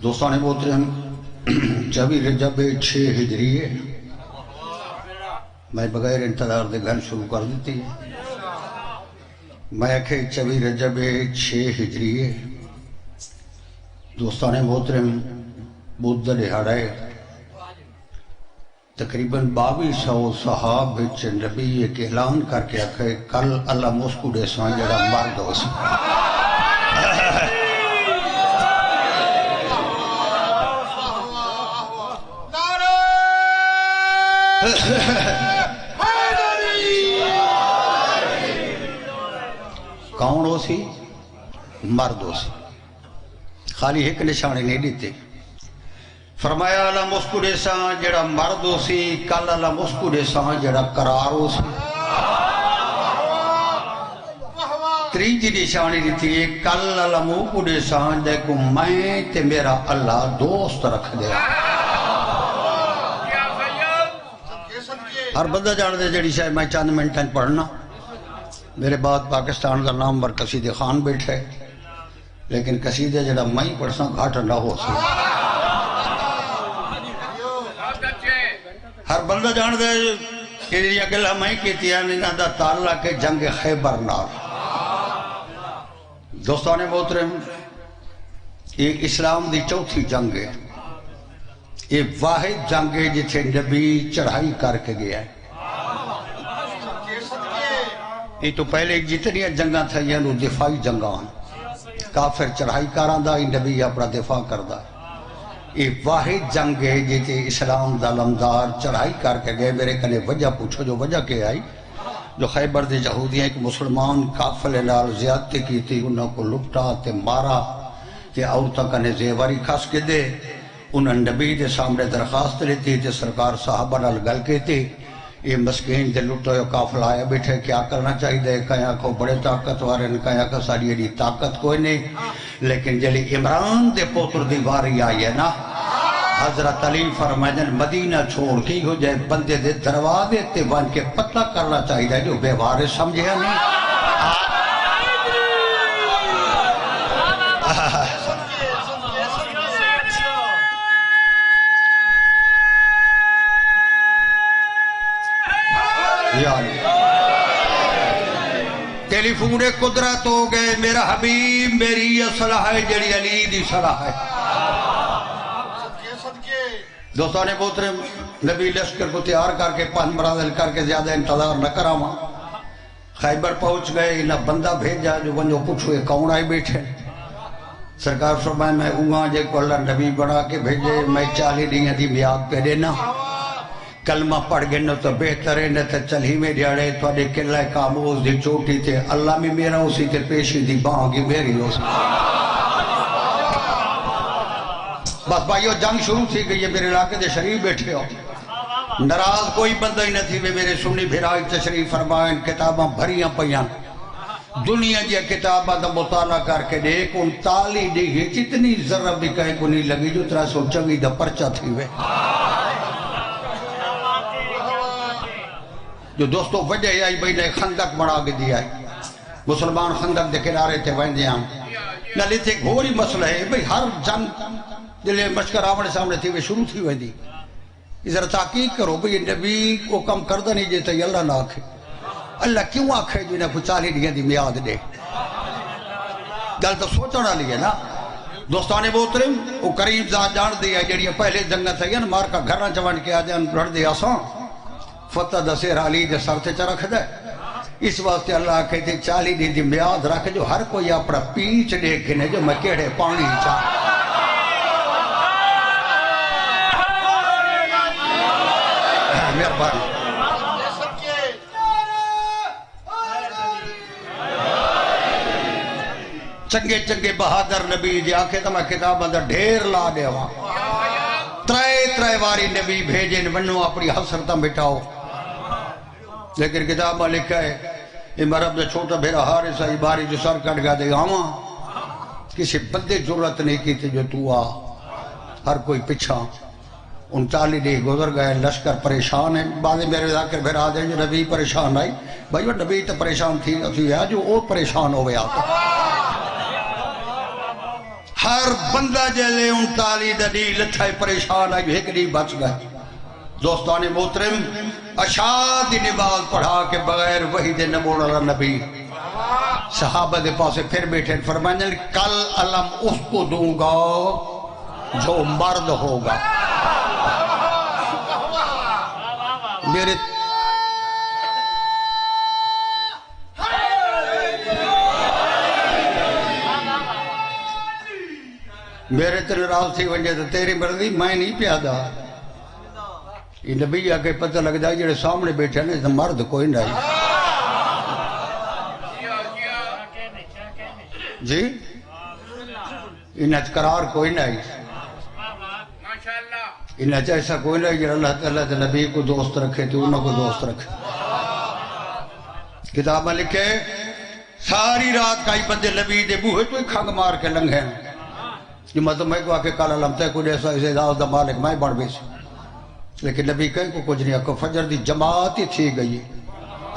دوستان محترم 24 رجب 6 ہجری ہے. میں بغیر انتظار دے گل شروع کر دیتی ہے. میں کہ 24 رجب 6 ہجری ہے. دوستان محترم بدھ دہاڑا ہے. تقریباً 2200 صحاب بچ نبی ایک اعلان کر کے آکھے کل اللہ مسکوڑے سان جڑا مرد ہو سی. کون ہو سی؟ مرد ہو سی. خالی ایک نشانی نہیں دیتے. فرمایا اللہ مسکوڑے سان جڑا مرد ہو سی کل اللہ مسکوڑے سان جڑا قرار ہو سی. تریجی نشانی دیتی ہے کل اللہ مسکوڑے سان دیکھو میں تے میرا اللہ دوست رکھ دیا. ہر بندہ جان دے جڑی شاید میں چند منٹیں پڑھنا. میرے بعد پاکستان کا نام بر قصیدے خان بیٹھے لیکن قصیدے جڑا میں پڑھسا گھاٹ نہ ہو سی. ہر بندہ جان دے یہ گلا میں کیتی ہے انہاں دا تعلق ہے جنگ خیبر نال. دوستان محترم یہ اسلام دی چوتھی جنگ ہے. یہ واحد جنگ ہے جتھے نبی چڑھائی کر کے گیا ہے. یہ تو پہلے جتنی جنگاں تھا یہ دفاعی جنگاں کافر چڑھائی کراں دا نبی اپنا دفاع کردا. یہ واحد جنگ ہے جیتے اسلام دا لمدار چڑھائی کر کے گئے. میرے کنے وجہ پوچھو جو وجہ کے آئی جو خیبر دے یہودیاں ایک مسلمان قافلے نال زیادتی کی تھی انہوں کو لپٹا تے مارا تے عورتاں کنے زیواری کھاس کے دے. انہوں نبی دے سامنے درخواست لیتی تے سرکار صحابہ نال گل کہتی یہ مسکین دے لٹو یا قافلہ آیا بیٹھے کیا کرنا چاہیے دے کہاں کو بڑے طاقت وارے کہاں کو ساری یہ طاقت کوئی نہیں. لیکن جلی عمران دے پوتر دی واری آئی ہے نا حضرت علی فرمائن مدینہ چھوڑ کی ہو جائے بندے دے دروازے تے بن کے پتہ کرنا چاہیے جو بے وارث سمجھے نہیں. تیلی فونڈے قدرت ہو گئے میرا حبیب میری یہ صلاح ہے جڑی علی دی صلاح ہے. دوستان محترم نبی لشکر کو تیار کر کے پانچ مرازل کر کے زیادہ انتظار نہ کراما. خیبر پہنچ گئے انہا بندہ بھیجا جو بنجو پوچھوئے کون آئے بیٹھے. سرکار فرمائے میں اونگاں جے کو اللہ نبی بنا کے بھیجے میں 40 دن دی میاد پہ دینا کلمہ پڑھ گئے نو تو بہتر ہے نہ تو چل ہی میں دیاڑے تو اڈے قلعہ کاموز دی چوٹی تھے اللہ میں میرا اسی تے پیشی دی بانگی میری اسی. بس بھائیو جنگ شروع تھی گئی ہے. میرے علاقے دے شریف بیٹھے ہو ناراض کوئی بندہ ہی نہ تھی میرے سنی بھرائی تشریف فرمائیں کتاباں بھریاں پہیاں دنیا جی کتاباں دا مطالعہ کر کے دیکھ ان تالی دی جتنی ذرہ بھی کہے کو نہیں لگی جو 324 دا پرچہ تھی وے. جو دوستو وجہ آئی بھئی نے خندق بڑھا کے دیا ہے. مسلمان خندق دے کنارے تے ویندے ہیں نہ لیتے گھوڑی مسئلہ ہے بھئی ہر جنگ دلے مشکر آمنے سامنے تھی وہ شروع تھی ویندی. ذرا تحقیق کرو بھئی نبی کو کم کردہ نہیں جیتا یہ اللہ نہ آکھے. اللہ کیوں آکھے جو انہیں 40 دن دی میاد دے گل تو سوچنا لیے نا. دوستان محترم وہ کریم ذات جان دیا جڑی پہلے جنگ تھا نا مار کا گھرنا چوان کے آجان رڑ دیا سان فتح دسیر علی دے سر تے رکھ دے. اس واسطے اللہ کہتے 40 دن دی میاد رکھ جو ہر کوئی اپنا پیچھ دیکھنے جو میں کیڑے پانی چاہ. مہربانی چنگے چنگے بہادر نبی جی آکھے تو میں کتاب اندر ڈھیر لا دے ہوا. ترے واری نبی بھیجے ونو اپنی حسرتاں بٹھاؤ لیکن کتاب میں لکھا ہے امرب نے چھوٹا بھیرا حارث آئی باری جو سر کٹ گا دے آواں کسی بندے ضرورت نہیں کی تھی جو تو آ. ہر کوئی پچھا 39 دن گزر گئے لشکر پریشان ہے. بعد میرے ذاکر بھیرا دے جو نبی پریشان آئی بھائی وہ نبی تو پریشان تھی جو وہ پریشان ہو گیا. ہر بندہ جلے ان تالی دنی لٹھائی پریشان آئی ایک نہیں بچ گئے دوستان محترم اشاد نماز پڑھا کے بغیر وحی دے نبوڑ اللہ نبی صحابہ دے پاسے پھر بیٹھے فرمائیں کل علم اس کو دوں گا جو مرد ہوگا میرے تیرے راز تھی ونجے تو تیری مرضی میں نہیں پیادا یہ نبی آکے پتہ لگ جائے جڑے سامنے بیٹھے ہیں تو مرد کوئی نہیں جی انہیں قرار کوئی نہیں انہیں ایسا کوئی نہیں جڑا اللہ تعالیٰ تے نبی کو دوست رکھے تو انہوں کو دوست رکھے کتاب میں لکھے ساری رات کئی بندے نبی دے بوہے تو کھنگ مار کے لنگھے یہ مطلب میں کو آکے کالا لمتے کو ایسا اسے داؤ دا مالک میں بڑھ بیس لیکن نبی کہیں کو کچھ نہیں آکو فجر دی جماعت ہی تھی گئی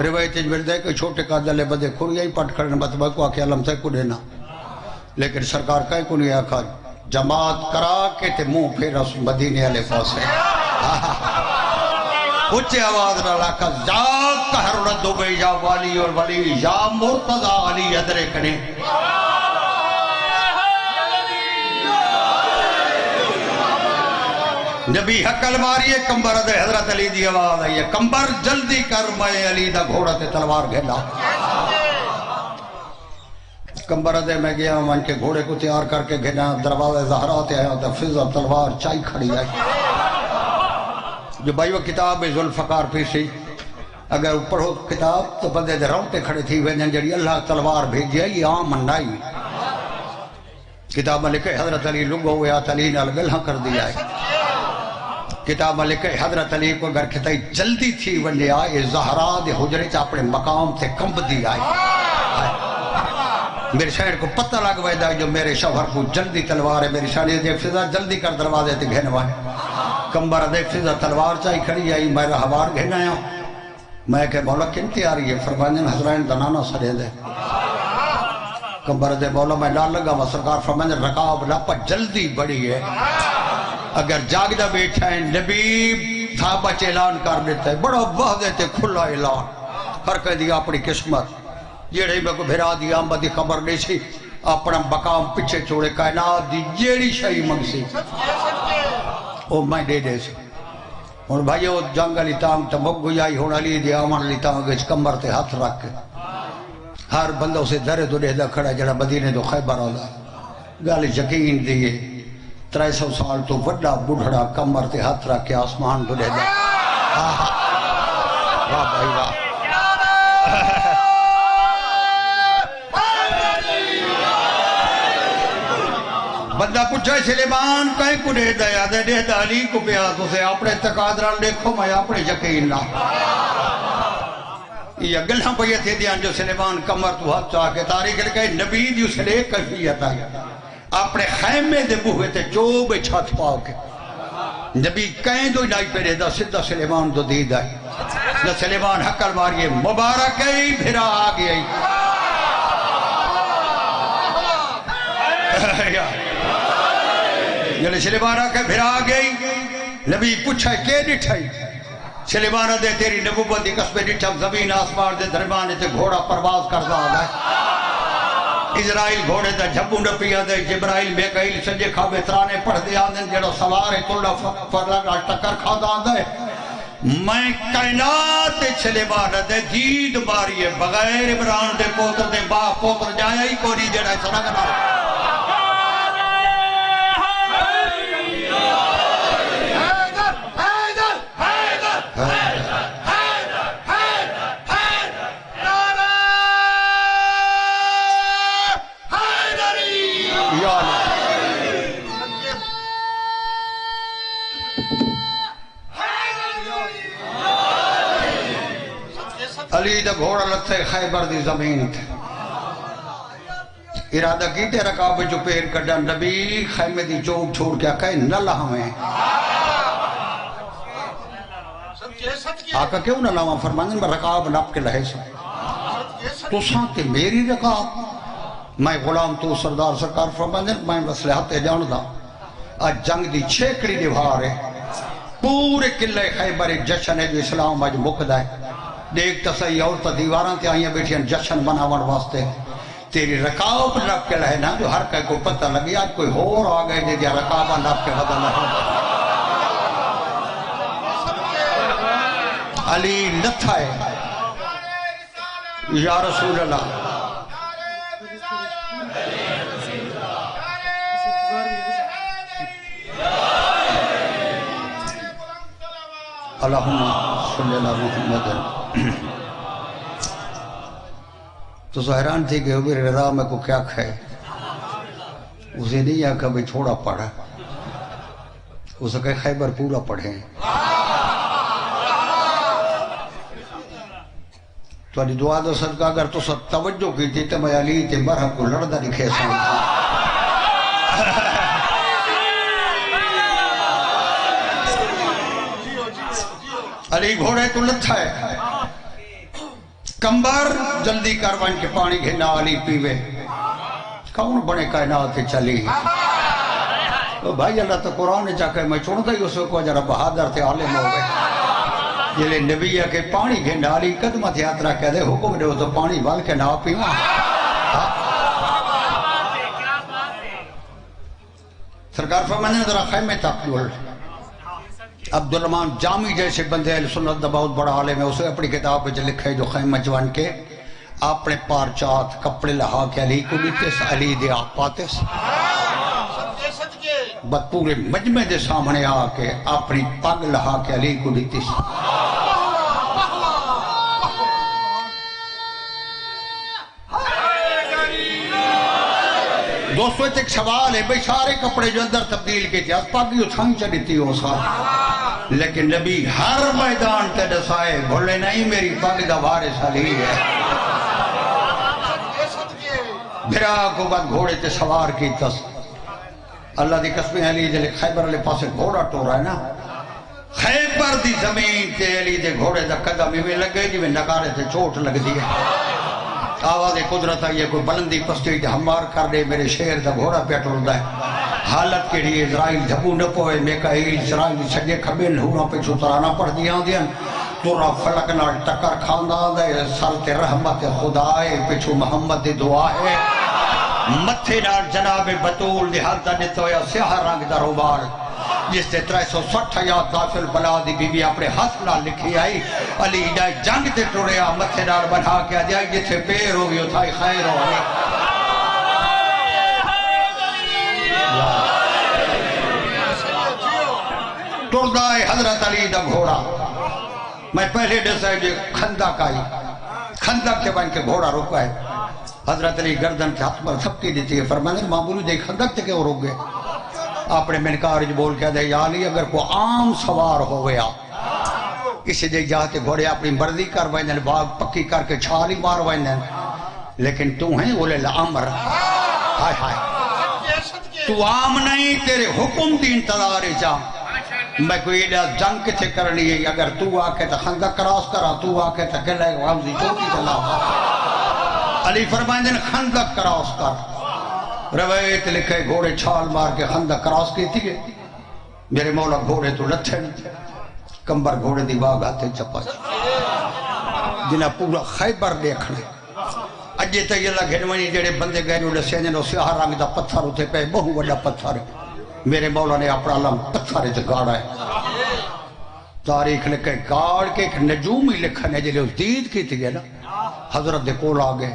روایت ملتا ہے کہ چھوٹے قادلے بدے کھوڑیاں ہی پٹ کھڑنے مطلب کو آکے علم سے کو دینا لیکن سرکار کہیں کو نہیں آکھا جماعت کرا کے تے منہ پھر اس مدینے والے پاس ہے اچھے آواز نہ لاکھا جا قہر ردو بے یا والی اور ولی یا مرتضی علی ادرے کنے نبی حقل ماری ہے کمبر دے حضرت علی دی آواز آئی ہے کمبر جلدی کر میں علی دا گھوڑا تے تلوار گھیلا کمبر دے میں گیا من کے گھوڑے کو تیار کر کے گھنا دروازے زہرات آیا تو فضا تلوار چائی کھڑی آئی جو بھائی وہ کتاب ذوالفقار پیشی اگر پڑھو کتاب تو بندے دے روٹے کھڑے تھی وینجن جڑی اللہ تلوار بھیجی ہے یہ عام منائی کتاب میں لکھے حضرت علی لگو ہویا علی نال گلہ کر دیا ہے کتاب میں لکھے حضرت علی کو اگر کہتا جلدی تھی ونڈے آئے زہرا دے حجرے چا اپنے مقام تھے کمب دی آئے میرے شہر کو پتہ لگ ویدہ جو میرے شوہر کو جلدی تلوار ہے میری شانی دے فضا جلدی کر دروازے تے گھنوائے کمبر دے فضا تلوار چاہی کھڑی آئی میرا حوار گھن آیا میں کہ مولا کن تیاری ہے فرمائن حضرائن دنانا سرے دے کمبر دے مولا میں ڈال لگا وہ سرکار فرمائن رکاب لاپا جلدی بڑی ہے اگر جاگدہ بیٹھا ہے نبی تھا بچ اعلان کر دیتا ہے بڑا بہ دیتے کھلا اعلان ہر کہہ دیا اپنی قسمت جیڑے میں کو بھیرا دیا آمدی خبر نہیں سی اپنا مقام پچھے چھوڑے کائنات دی جیڑی شاہی منگ سی او میں دے دے سی اور بھائی وہ جنگ علی تانگ تمک گئی ہونا لی دی آمان علی تانگ اس کمبر تے ہاتھ رکھ کے ہر بندہ اسے درے تو دے دا کھڑا جڑا مدینے تو خیبر آدھا گالی یقین دیئے 300 سال تو وڈا بڑھڑا کمر تے ہاتھ رکھ کے آسمان تو دے دا واہ بھائی واہ بندہ پوچھا سلیمان کہیں کو دے دا دے دا علی کو پیا تو سے اپنے تقادران دیکھو میں اپنے یقین نہ یہ گلہاں پہ یہ تھے دیان جو سلیمان کمر تو ہاتھ چاہ کے تاریخ لکھے نبی دی اسے لے کیفیت آئی اپنے خیمے دے بوہے تے چوبے چھت پاؤ کے نبی کہیں دو نائی پہ دے دا سدھا سلیمان تو دید آئی نہ سلیمان حقل ماریے مبارک ہے بھرا آگئی آئی یعنی سلیمان آکے بھرا آگئی نبی پوچھا کہ ڈٹھائی سلیمان دے تیری نبوت دی قسمیں ڈٹھا زمین آسمان دے درمیانے تے گھوڑا پرواز کردہ آگا ہے اسرائیل گھوڑے دا جھبو نپیا دے جبرائیل میکائیل سنجے کھابے ترانے پڑھ دے آدھن جڑو سوارے تلڑا فرلگا ٹکر کھا دا آدھا ہے میں کائنات سلیمان دے جید ماریے بغیر عمران دے پوتر دے با پوتر جایا ہی کو نہیں جڑا سنگنا علی دا گھوڑا لتھے خیبر دی زمین تھے ارادہ کیتے رکاب جو پیر کڑا نبی خیمے دی چوک چھوڑ کیا کہے نہ لہویں آقا کیوں نہ لہویں فرمائیں میں رکاب نپ کے لہے سے تو سانتے میری رکاب میں غلام تو سردار سرکار فرماندے میں مصلحت جان دا آج جنگ دی چھیکڑی دیوار ہے پورے قلعہ خیبر جشن ہے جو اسلام آج مکدہ ہے دیکھ تصحیح عورتیں دیواراں تے آئیاں بیٹھیں جشن مناون واسطے تیری رکاب رکھ کے لہے نا جو ہر کئی کو پتہ لگی آج کوئی اور آ گئے جے دیا رکابہ رکھ کے بدل ہے علی لتھا ہے یا رسول اللہ اللہم صلی اللہ محمد تو حیران تھی کہ میرے رضا میں کو کیا کھائے اسے نہیں آکھا بھئی تھوڑا پڑھا اسے کہے خیبر پورا پڑھیں تو علی دعا دو صدقہ اگر تو سب توجہ کی تھی تو میں علی تے مرحب کو لڑدہ لکھے سن علی گھوڑے تو لتھا ہے کمبر جلدی کروان کے پانی گھنا علی پیوے کون بڑے کائنات چلی بھائی اللہ تو قرآن چاکے میں چھوڑتا ہی اسے کو جرہ بہادر تھے عالم ہو گئے جلے نبی کے پانی گھنا علی قدمت یاترا کہہ دے حکم دے تو پانی بال کے نہ پیوا سرکار فرمانے ذرا خیمے تاکیول عبدالرحمن جامی جیسے بندے اہل سنت دا بہت بڑا عالم ہے اسے اپنی کتاب پہ لکھے جو خیمہ جوان کے اپنے پارچات کپڑے لہا کے علی کو دیتس علی دے آپ پاتس بات پورے مجمع دے سامنے آ کے اپنی پگ لہا کے علی کو دیتس دوستو ایک سوال ہے بھئی سارے کپڑے جو اندر تبدیل کے تھے اس پاکی اتھائیں چلیتی ہو ساتھ لیکن نبی ہر میدان تے دسائے بھولے نہیں میری پاک دا وارث علی ہے بھرا کو بعد گھوڑے تے سوار کی تس اللہ دی قسم علی جلے خیبر علی پاسے گھوڑا ٹو رہا ہے نا خیبر دی زمین تے علی دے گھوڑے دا قدم میں لگ گئے جی میں نکارے تے چوٹ لگ دی ہے آواز قدرت ہے یہ کوئی بلندی پستی تے ہمار کر دے میرے شہر دا گھوڑا پہ ٹردا ہے حالت کے لیے اسرائیل جھپو نہ پوئے میکائیل اسرائیل سجے کھبے لہونا پہ چھترانا پڑھ دیا دیا تورا فلک نال ٹکر کھاندہ دے سر تے رحمت خدائے پچھو محمد دی دعا ہے متھے نال جناب بطول دی حد دا نتویا سیاہ رنگ دا روبار جس سے 360 یاد داخل بلا دی بی بی اپنے ہاتھ نال لکھی آئی علی جائے جنگ تے ٹوڑیا متھے نال بڑھا کے جائے جتھے پیر ہوگی اتھائی خیر ہوگی ٹردائے حضرت علی دا گھوڑا میں پہلے ڈسائے جو خندق آئی خندق کے بین کے گھوڑا رکا ہے حضرت علی گردن کے ہاتھ پر تھپکی دیتی ہے فرمانے معمولی دے خندق تے کیوں رک گئے اپنے منکارج بول کے دے یا علی اگر کوئی عام سوار ہو گیا اسے دے جاتے گھوڑے اپنی مرضی کر وینن باغ پکی کر کے چھالی مار وینن لیکن تو ہیں اولے الامر ہائے ہائے تو عام نہیں تیرے حکم دی انتظار جا میں کوئی ایڈا جنگ کتے کرنی ہے اگر تو آکے تا خندق کراس کرا تو آکے تا کلے غمزی چوٹی چلا علی فرمائیں دن خندق کراس کر روایت لکھے گھوڑے چھال مار کے خندق کراس کی تھی میرے مولا گھوڑے تو لتھے کمبر گھوڑے دی باغ آتے چپا جنہ پورا خیبر دیکھنے اجے تا یہ لگھن ونی جڑے بندے گئے روڑے سینجن و سیاہ رنگ دا پتھر ہوتے پہ بہو وڈا پتھر میرے مولا نے اپنا علم پتھر سے گاڑا ہے تاریخ لکھے گاڑ کے ایک نجومی لکھنے جلے اس دید کی تھی نا حضرت دے کول آگئے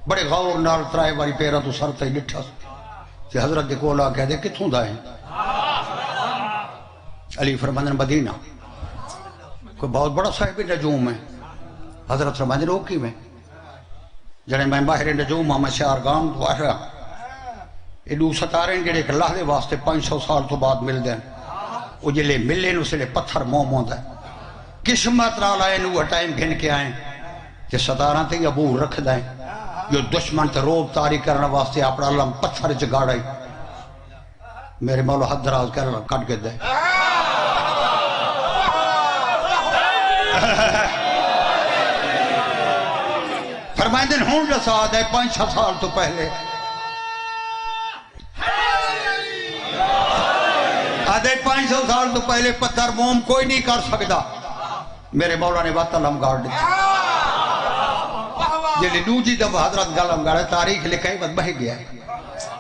بڑے غور نال ترائے باری پیرا تو سر تے لٹھا کہ حضرت دے کول آگئے دے کتھوں دائیں علی فرماندن مدینہ کوئی بہت بڑا صاحب نجوم ہے حضرت فرماندن روکی میں جڑے میں باہر نجوم ہاں میں شارگام دوارا ایڈو ستاریں جڑے کہ اللہ دے واسطے 500 سال تو بعد مل دیں وہ جلے ملے نو سلے پتھر مومود ہے قسمت را لائے نو ٹائم گھن کے آئیں کہ ستاراں تے عبور رکھ دائیں جو دشمن تے روب تاری کرنے واسطے اپنا علم پتھر چگاڑائی میرے مولا حد دراز کر کٹ کے دے فرمائیں دن ہون رسا دے 5-6 سال تو پہلے آدھے 500 سال تو پہلے پتھر موم کوئی نہیں کر سکتا، میرے مولا نے بات علم گاڑ دی جلی دوجی دفعہ حضرت گالم گاڑے تاریخ لکھائی بات بہ گیا ہے،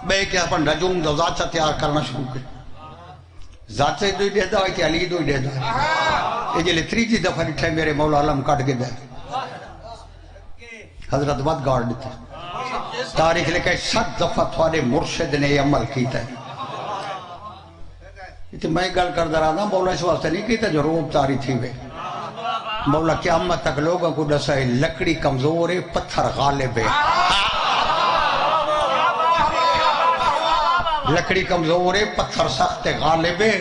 بہ کے اپن رجوم دو ذات سے تیار کرنا شروع کر، ذات سے دوئی دیدہ ہوئی کہ علی دوئی دیدہ ہے، یہ جلی تریجی دفعہ لکھائی میرے مولا علم کٹ کے دے حضرت بات گاڑ دیتا تاریخ لکھائی 7 دفعہ تھوڑے مرشد نے یہ عمل کیتا ہے۔ تو میں گل کر رہا تھا مولا اس واسطے نہیں کیتا جو روب تاری تھی وے، مولا قیامت تک لوگوں کو دسا ہے لکڑی کمزور ہے پتھر غالب ہے، لکڑی کمزور ہے پتھر سخت غالب ہے۔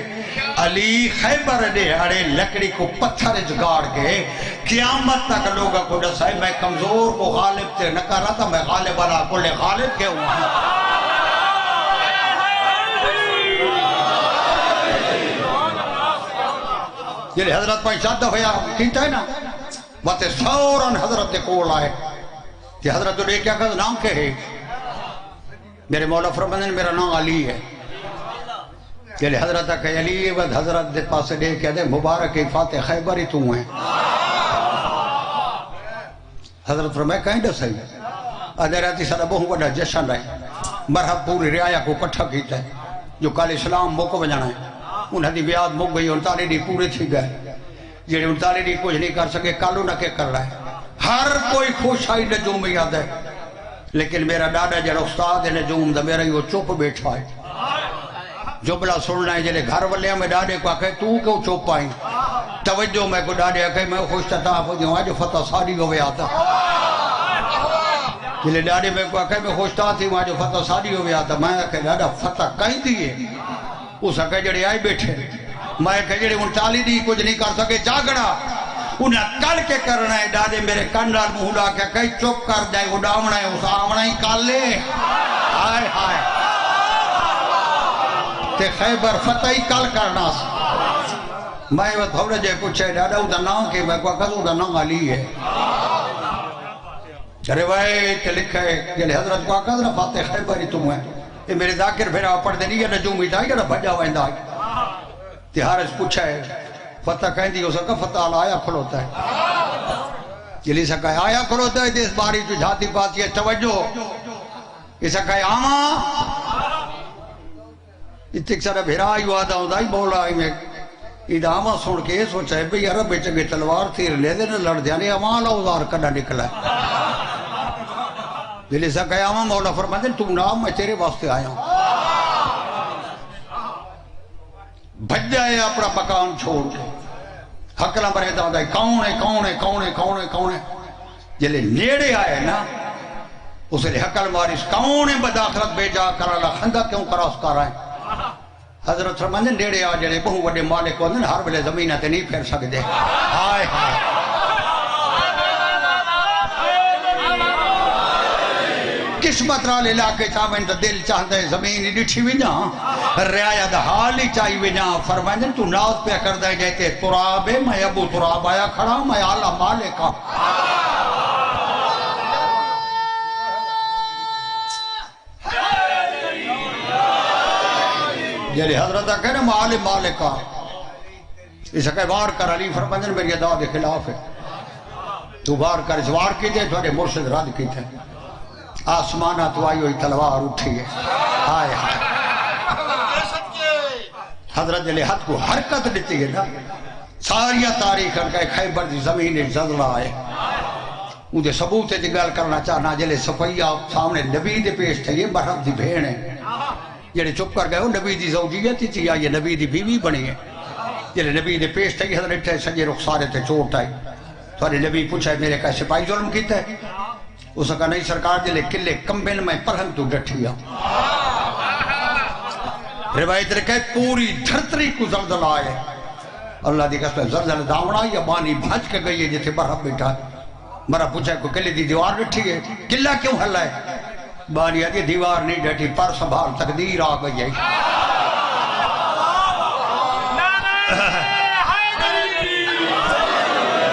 علی خیبر نے اڑے لکڑی کو پتھر جگاڑ کے قیامت تک لوگوں کو دسا ہے میں کمزور کو غالب تے نہ کر رہا تھا، میں غالب والا کل غالب کے ہوا ہوں۔ یہ حضرت پائی شادہ ہویا کیتا ہے نا باتے سورن حضرت دے کول آئے کہ حضرت نے کیا کہا نام کے ہے، میرے مولا فرمانے میرا نام علی ہے، کہ حضرت کہ علی ہے، حضرت دے پاس دے کہ دے مبارک فاتح خیبری تو ہیں، حضرت فرمائے کہیں دے صحیح ادھراتی سارا بہو بڑا جشن رہے، مرحب پوری رعایا کو کٹھا کیتا ہے، جو کال اسلام موقع بجانا ہے انہیں دی بیاد مک گئی 39 دی پورے تھی گئے، جیڑے 39 دی کچھ نہیں کر سکے کالو نہ کہ کر رہا ہے، ہر کوئی خوش آئی نجوم میں یاد ہے، لیکن میرا ڈاڈا جڑا استاد ہے نجوم دا میرا یہ چپ بیٹھا ہے، جملہ سننا ہے جلے گھر والے میں ڈاڈے کو آکھے تو کیوں چپ آئی، توجہ میں کو ڈاڈے آکھے میں خوش تھا ہوں آج فتح ساری ہوئے آتا، جلے ڈاڈے میں کو آکھے میں خوش تھا آج فتح ساری ہوئے آتا، میں آکھے ڈاڈا فتح کہیں دیئے اس آکھے جڑے آئی بیٹھے، میں آکھے جڑے 39 دی کچھ نہیں کر سکے جاگڑا انہیں کل کے کرنا ہے، ڈاڈے میرے کنڈال مہولا کے کہیں چپ کر جائے اڈامنا ہے اس آمنا ہی کال لے، ہائے ہائے تے خیبر فتح ہی کل کرنا سی، میں وہ تھوڑے جے پوچھے ڈاڈا ادھا نام کے میں کو کہا ادھا نام علی ہے، روایت لکھا ہے کہ حضرت کو کہا فاتح خیبر ہی تم ہے، یہ میرے ذاکر پھر آپ پڑھ دے نہیں ہے نجوم ہی تھا یا بھجا ہوئے اندائی، تیہارش پوچھا ہے فتح کہیں دی ہو سکا فتح اللہ آیا کھلوتا ہے، جلی سکا ہے آیا کھلوتا ہے اس باری تو جھاتی پاتی ہے توجہ، یہ سکا ہے آماں اتک سارا بھیرائی وعدہ ہوندائی بولا آئی میں ایدہ آماں سن کے سوچا ہے بھئی عرب چگے تلوار تیر لے دینا لڑ دیانے آماں اوزار کڑا نکلا ہے، جلی سکا ہے آماں مولا فرمائے تم نام میں تیرے واسطے آیا ہوں، بھج جائے اپنا مکان چھوڑ کے حقلہ مرے دادا کون ہے کون ہے کون ہے کون ہے کون ہے، جلے نیڑے آئے نا اسے لے حقل مارس کون ہے بداخلت بے جا کرا لا خندہ کیوں کراس کر رہے ہیں، حضرت فرمانے نیڑے آ جڑے بہو وڈے مالک ہوندے ہر بلے زمینہ تے نہیں پھیر سکتے، ہائے ہائے قسمت رال علاقے چاہویں تو دل چاہتا ہے زمین ہی ڈٹھی بھی نا رعایا دا حال ہی چاہی بھی نا، فرمائیں تو ناز پہ کر دے جاتے تراب ہے میں ابو تراب آیا کھڑا میں آلہ مالکا، جلی حضرت کہنے میں آلہ مالکا، اسے کہ وار کر علی فرمائیں میری ادا دے خلاف ہے، تو وار کر اس وار کی دے تھوڑے مرشد رد کی تھے، آسمانہ تو آئی ہوئی تلوار اٹھی ہے، ہائے ہائے حضرت جلے حد کو حرکت دیتی ہے نا، ساریہ تاریخ کا خیبر دی زمین زلزلہ آئے، مجھے ثبوت جگال کرنا چاہنا جلے صفیہ سامنے نبی دے پیش تھے، یہ مرحب دی بھین ہے، جلے چپ کر گئے ہو نبی دی زوجیت تھی یا یہ نبی دی بیوی بنی ہے، جلے نبی دے پیش تھے حضرت تھے سجے رخسارے تھے چوٹ آئی، تو نبی پوچھا ہے میرے کا سپاہی ظلم کیتا ہے، اس کا نہیں سرکار جلے کلے کمبل میں پرہن تو ڈٹھیا، روایت رکھے پوری دھرتری کو زلزلہ آئے، اللہ دی قسم زلزلہ دامنا یا بانی بھج کے گئی ہے جیسے برحب بیٹھا ہے، مرا پوچھا ہے کوئی کلے دی دیوار ڈٹھی ہے، قلعہ کیوں ہلا ہے، بانی آدھی دیوار نہیں ڈٹھی پر سنبھال تقدیر آ گئی ہے،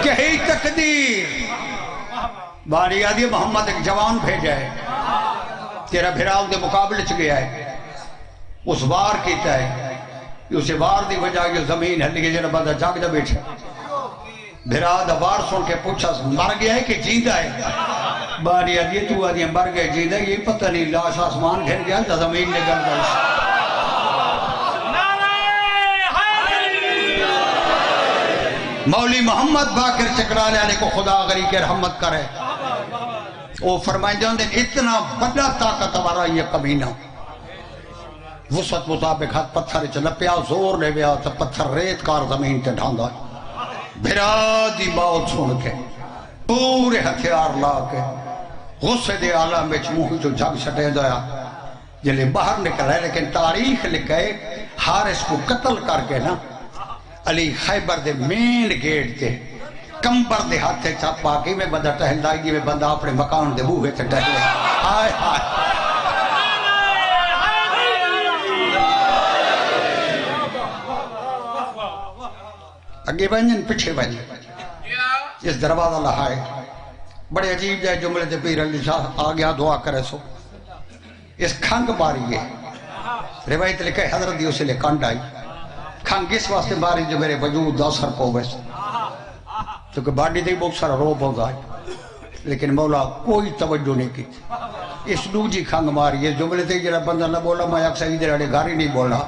کہی تقدیر، بانی آدھی محمد ایک جوان بھیجا ہے، تیرا بھراؤ دے مقابلے چ گیا ہے، اس بار کیتا ہے، اسے وار دی وجہ یہ زمین ہلی گئی جنہا بندہ جاگ جا بیٹھا بھرا دا وار سن کے پوچھا مر گیا ہے کہ جیندہ ہے باری آدھی تو آدھی مر گئے جیندہ یہ پتہ نہیں لاش آسمان گھر گیا تا زمین نے گل گئی مولی محمد باقر چکرانے آنے کو خدا غری کے رحمت کرے وہ فرمائیں جاندے اتنا بڑا طاقت ہمارا یہ کمینہ وسط مطابق ہاتھ پتھر چلا پیا زور لے گیا تو پتھر ریت کار زمین تے ڈھاندا بھرا دی موت سن کے پورے ہتھیار لا کے غصے دے عالم میں منہ جو جھگ چھٹے دیا جلے باہر نکل ہے لیکن تاریخ لکھے حارث کو قتل کر کے نا علی خیبر دے مین گیٹ تے کمبر دے ہاتھے چھپا کے میں بندہ ٹہلدائی جی میں بندہ اپنے مکان دے بوہے تے ٹہلے آئے آئے اگے بنجن پچھے بنجن اس دروازہ لہائے بڑے عجیب جائے جملے تے پیر علی شاہ آگیا دعا کرے سو اس کھنگ ماری ہے روایت لکھے حضرت دیو سے لے کانڈ آئی کھنگ اس واسطے ماری جو میرے وجود دا سر کو ویسے چونکہ باڈی دے بہت سارا روب ہو گئی لیکن مولا کوئی توجہ نہیں کی اس دوجی کھنگ ماری ہے جملے تے جڑا بندہ نہ بولا میں اکثر ادھر اڑے گھر ہی نہیں بولا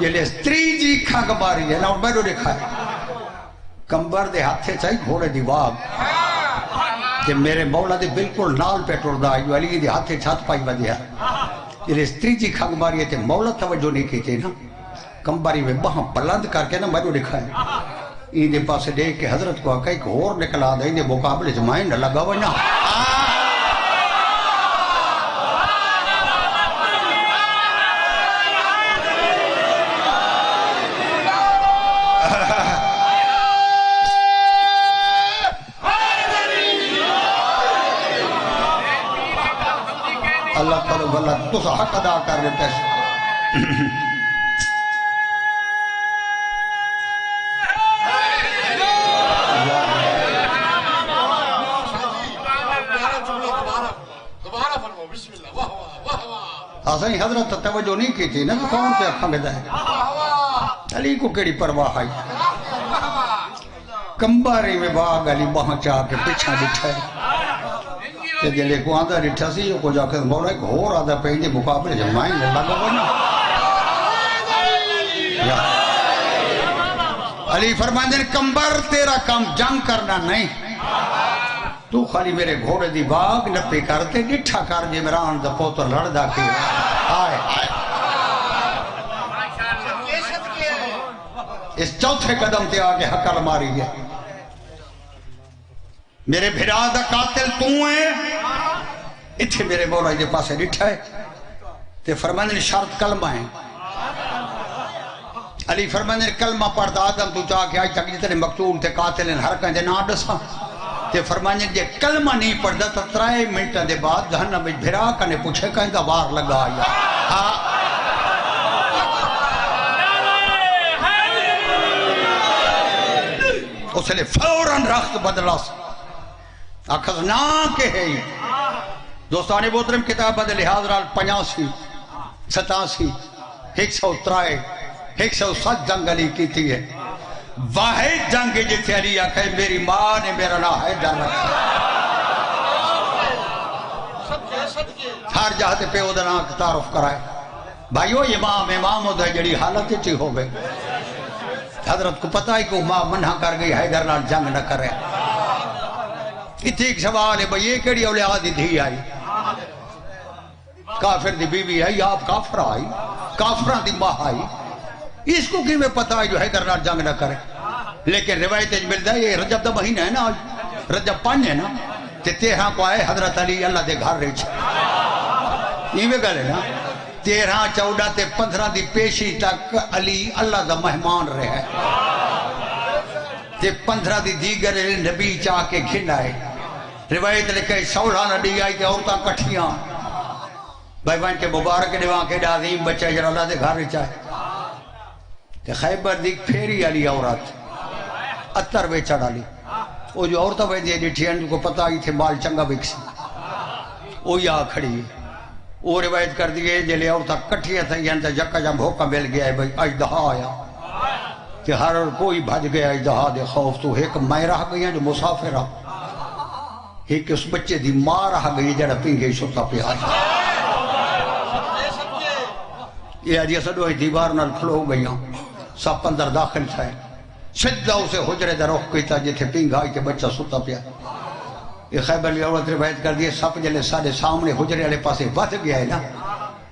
یہ لے تریجی کھنگ ماری ہے نہ میں نے دیکھا ہے کمبر دے ہاتھے چاہی گھوڑے دی واگ کہ میرے مولا دے بالکل نال پہ ٹر دا جو علی دے ہاتھے چھات پائی ودیا یہ لے تریجی کھنگ ماری ہے تے مولا توجہ نہیں کی تھی نا کمباری میں بہاں بلند کر کے نا میں نے دیکھا ہے این دے پاسے دیکھ کے حضرت کو آکا ایک اور نکلا دا این دے مقابلے جمائیں نہ لگا ونا اللہ تعالیٰ واللہ تو سا حق ادا کر لیتا ہے آسانی حضرت توجہ نہیں کی تھی نا تو کون پہ اکھاں میں دائے علی کو کیڑی پرواہ آئی کمباری میں باغ علی وہاں چاہ کے پچھا ڈٹھا ہے کہ جلے کو آدھا ڈٹھا سی کو جا کے مولا ایک اور آدھا پہنجے مقابلے جمائیں گے لگا بنا علی فرمائیں دن کمبر تیرا کام جنگ کرنا نہیں تو خالی میرے گھوڑے دی باغ نپی کرتے ڈٹھا کر جی میران دا پوتر لڑ دا کی آئے آئے اس چوتھے قدم تے آگے حقل ماری ہے میرے بھرا دا قاتل تو ہیں اتھے میرے مولا دے پاسے ڈٹھا ہے تے فرمانے شرط کلمہ ہیں علی فرمانے کلمہ پڑھتا آدم تو چاہ کے آج تک جتنے مقتول تے قاتل ہیں ہر کہیں دے نا ڈسا تے فرمانے جے کلمہ نہیں پڑھتا تو 3 منٹہ دے بعد جہنم میں بھرا کنے پوچھے کہیں دا وار لگا آیا اس لئے فوراً رخت بدلا اکھز نا کے ہے دوستان محترم کتاب بدل حاضرال 85 87 103 107 جنگ علی کی تھی ہے واحد جنگ جتھے علی آکھے میری ماں نے میرا نا حیدر رکھا ہر جہاں پہ او دنا تعارف کرائے بھائیو امام دا جڑی حالت تھی ہو گئے حضرت کو پتہ ہی کہ ماں منع کر گئی حیدر نال جنگ نہ کرے اتنی ایک سوال ہے بھئی یہ کیڑی اولادی دھی آئی کافر دی بی بی آئی آپ کافر آئی کافران دی ماں آئی اس کو کی میں پتہ ہے جو حیدر نال جنگ نہ کرے لیکن روایت ملتا ہے یہ رجب دا مہینہ ہے نا رجب 5 ہے نا تے 13 کو آئے حضرت علی اللہ دے گھر رہے چھے یہ میں گلے نا 13 14 تے 15 دی پیشی تک علی اللہ دا مہمان رہے تے 15 دی دیگر نبی چاہ کے گھن آئے روایت لکھے 16 نبی آئی تے عورتاں کٹھیاں بھائی بہن کے مبارک دیوان کے عظیم بچے جر اللہ دے گھر رہے چاہے تے خیبر دیکھ پھیری علی عورت اتر بیچڑ علی وہ جو عورتہ بیچ دیئے ڈیٹھی ہیں جو کو پتہ آئی تھے مال چنگا بکسی وہ یا کھڑی وہ روایت کر دیئے جلے عورتہ کٹھیا تھا یہاں تا جکا جب ہوکا مل گیا ہے بھئی اجدہا آیا کہ ہر کوئی بھج گیا اجدہا دے خوف تو ایک میں رہ گئی ہیں جو مسافر رہا ایک اس بچے دی ماں رہ گئی جڑا پنگے شتا پہ آئی یہ آجی سڑو دیوار نال کھلو گئی ہوں سب اندر داخل تھا سدھا اسے حجرے در رخ کیتا جتھے پنگ آئی تے بچہ ستا پیا یہ خیبر لی عورت روایت کر دیئے سب جلے سارے سامنے حجرے والے پاسے بچ گیا ہے نا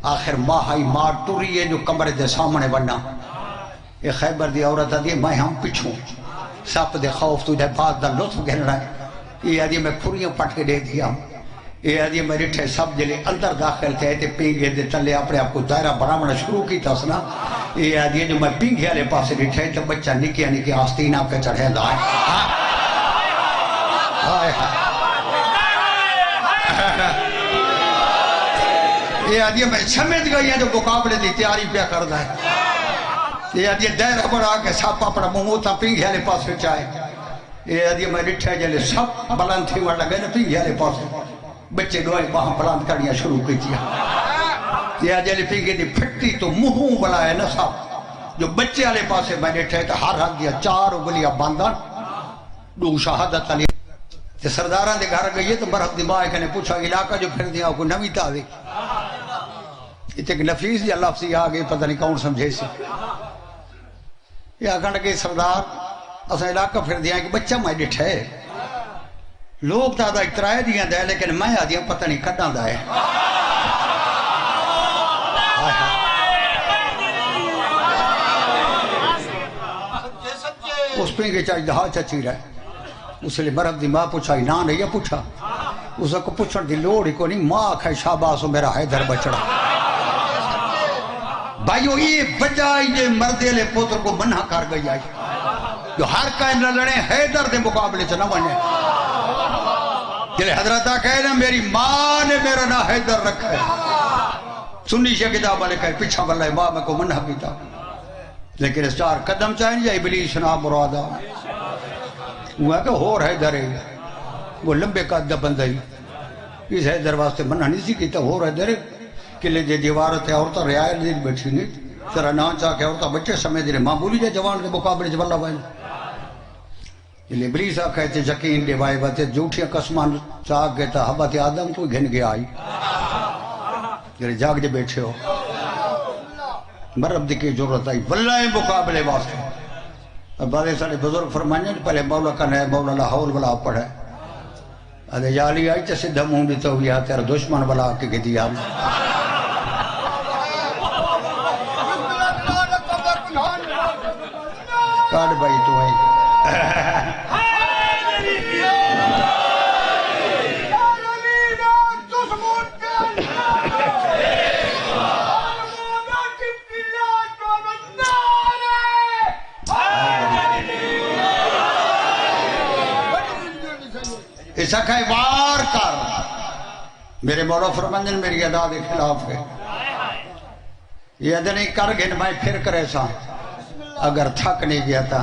آخر ماں آئی ماں ٹوری ہے جو کمرے دے سامنے بننا یہ خیبر دی عورت دیئے میں ہم پچھوں سب دے خوف تجھے بات دا لطف گھننا ہے یہ آدھی میں کھریاں پٹ کے دے دیا یہ آدھی میں رٹھے سب جلے اندر داخل تھے تے پینگے دے تلے اپنے آپ کو دائرہ بناونا شروع کی تھا سنا یہ آدھی جو میں پینگے والے پاسے رٹھے تو بچہ نکیا نکی آستینہ پہ چڑھے دائیں یہ آدھی میں سمجھ گئی ہیں جو مقابلے دی تیاری پہ کر دائیں یہ آدھی دائرہ بڑھا کے سب اپنا مہموتا پینگے والے پاسے چاہے یہ آدھی میں رٹھے جلے سب بلند تھی وڑ لگے نا پینگے والے پاسے بچے دوائیں وہاں بلند کرنیا شروع کی تھی یہ آدھی پینگے دی پھٹی تو مہوں بلائے نا سب جو بچے والے پاسے میں رٹھے تو ہر حق دیا 4 گلیاں باندھن 2 شہادت علی تے سرداران دے گھر گئی تو مرحب دی ماں نے پوچھا علاقہ جو پھر دیا کوئی نوی تا دے یہ ایک نفیس یا لفظی آگے پتہ نہیں کون سمجھے سے یہ آگھن کے سردار اسا علاقہ پھر دیا کہ بچہ میں ڈٹھے لوگ تا دا اقترائے دیا دے لیکن میں آدھیا پتہ نہیں کٹاں دا ہے اس پہ کہ چاہی دہا چچی رہے اس لئے مرد دی ماں پوچھا نا نہیں یا پوچھا اس کو پوچھن دی لوڑی کو نہیں ماں کھائی شاباسو میرا حیدر بچڑا بھائیو یہ بجائی یہ مردے لے پوتر کو منہ کر گئی آئی جو ہر کائن لڑے حیدر دے مقابلے سے نہ بنے جلے حضرتہ کہے نا میری ماں نے میرا نا حیدر رکھا ہے سنی شاہ کتاب والے کہے پچھا بلائے ماں میں کو منہ کیتا لیکن اس 4 قدم چاہیں یا ابلیس نا مرادہ وہ ہے کہ ہور حیدر ہے وہ لمبے قد دا بندہ ہی اس حیدر واسطے منہ نہیں سی کیتا ہور حیدر ہے کلے دے دیوارت ہے عورتہ ریائل دے بیٹھی نہیں سرہ نا چاہ کہ عورتہ بچے سمجھ دے معمولی جے جوان دے مقابلے جب اللہ بھائی یہ ابلیس آکھے تے یقین دے بھائی باتے جھوٹیاں قسمان چاہ گئے تا حبت آدم تو گھن گیا آئی یہ جاگ دے بیٹھے ہو مرب دی کی ضرورت آئی واللہ مقابلے واسطے اب بعدے سارے بزرگ فرمائیں پہلے مولا کا نئے مولا لا حول بلا پڑھے ادھے جالی آئی تے سدھا مون بھی تو گیا تیرا دشمن بلا کے دیا کاٹ بھائی تو ہے ایسا کہے وار کر میرے مولا فرمندن میری ادا دے خلاف ہے یہ ادھے نہیں کر گھن میں پھر کرے سا اگر تھک نہیں گیا تھا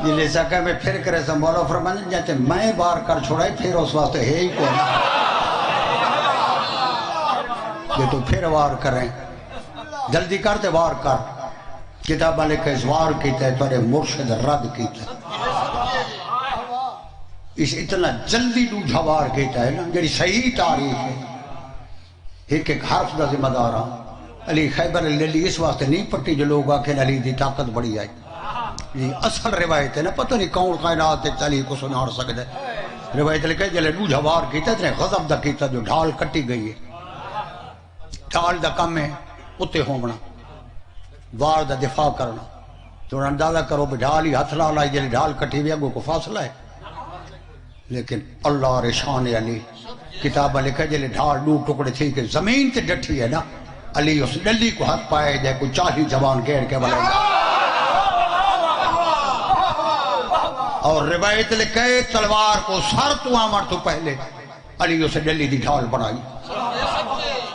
یہ لیسا کہے میں پھر کرے سا مولا فرمندن جاتے میں وار کر چھوڑائی پھر اس واسطے ہے ہی کون یہ تو پھر وار کریں جلدی کرتے وار کر کتاب والے کہ وار کیتا ہے تورے مرشد رد کیتا ہے اس اتنا جلدی دو جھوار کہتا ہے نا جڑی صحیح تاریخ ہے ایک حرف دا ذمہ دار ہاں علی خیبر علی اس واسطے نہیں پٹی جو لوگ آکھیں علی دی طاقت بڑی آئی یہ اصل روایت ہے نا پتہ نہیں کون کائنات ایک علی کو سنار سکتا ہے روایت لکھے جلے دو جھوار کیتا اتنے غضب دا کیتا جو ڈھال کٹی گئی ہے ڈھال دا کم ہے اتے ہومنا وار دا دفاع کرنا تو اندازہ کرو بھی ڈھال ہی ہتھ لا لائی جلے ڈھال کٹی بھی اگو کو فاصلہ ہے لیکن اللہ رشان علی کتابہ لکھا جلے ڈھال 2 ٹکڑے تھی کہ زمین تے ڈٹھی ہے نا علی اس ڈلی کو ہاتھ پائے جائے کوئی چاہی جوان گیر کے بلائے اور روایت لکھے تلوار کو سر تو آمر تو پہلے علی اسے ڈلی دی ڈھال بنائی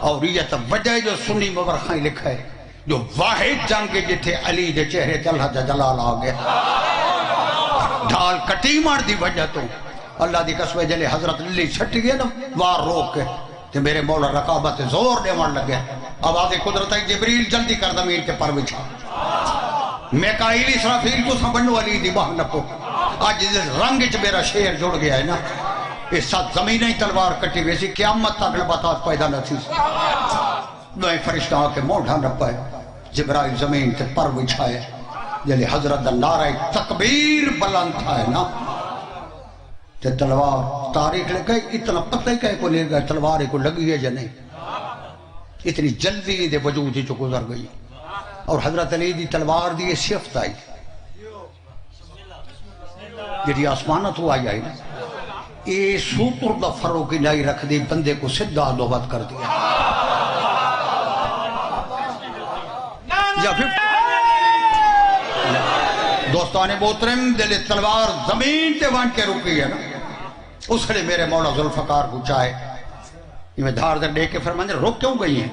اور یہ تب وجہ جو سنی مورخائی لکھا ہے جو واحد جنگ جتھے علی دے چہرے اللہ جلال آگے ڈھال کٹی مار دی وجہ تو اللہ دی قسم جلے حضرت علی چھٹ گئے نا وار روک کے تے میرے مولا رقابت زور دیوان لگے آواز قدرت جبریل جلدی کر زمین کے پر بچھا میکائیل اسرافیل تو سنبھنو علی دی باہ نپو آج جس رنگ چ میرا شیر جڑ گیا ہے نا اس ساتھ زمین ہی تلوار کٹی ویسی قیامت تک لباتات پیدا نہ تھی دوئے فرشتہ آ کے موڑھا نہ پائے جبرائیل زمین تے پر بچھائے جلے حضرت نعرہ تکبیر بلند تھا ہے نا تے تلوار تاریخ لے گئے اتنا پتہ ہی کہے کو لے گئے تلوار کو لگی ہے یا نہیں اتنی جلدی دے وجود ہی جو گزر گئی اور حضرت علی دی تلوار دی صفت آئی جی آسمانہ تو آئی آئی نا اے سوپر دا فروغی نہیں رکھ دی بندے کو سدھا دوبت کر دیا یا پھر دوستان محترم دل تلوار زمین تے وان کے رکی ہے نا اس نے میرے مولا ذوالفقار کو چاہے یہ میں دھار در دے کے فرمانے رک کیوں گئی ہیں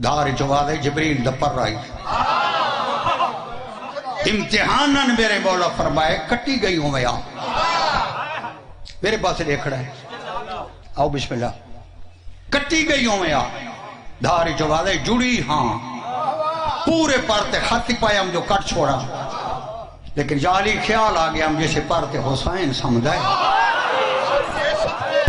دھار جواد جبریل دپر رائی امتحاناً میرے مولا فرمائے کٹی گئی ہوں میں میرے پاس دیکھ رہا ہے آؤ بسم اللہ کٹی گئی ہوں میں دھار جواد جڑی ہاں پورے پارتے خطی پائے ہم جو کٹ چھوڑا لیکن جالی خیال آگیا ہم جیسے پارتے حسین سمجھائے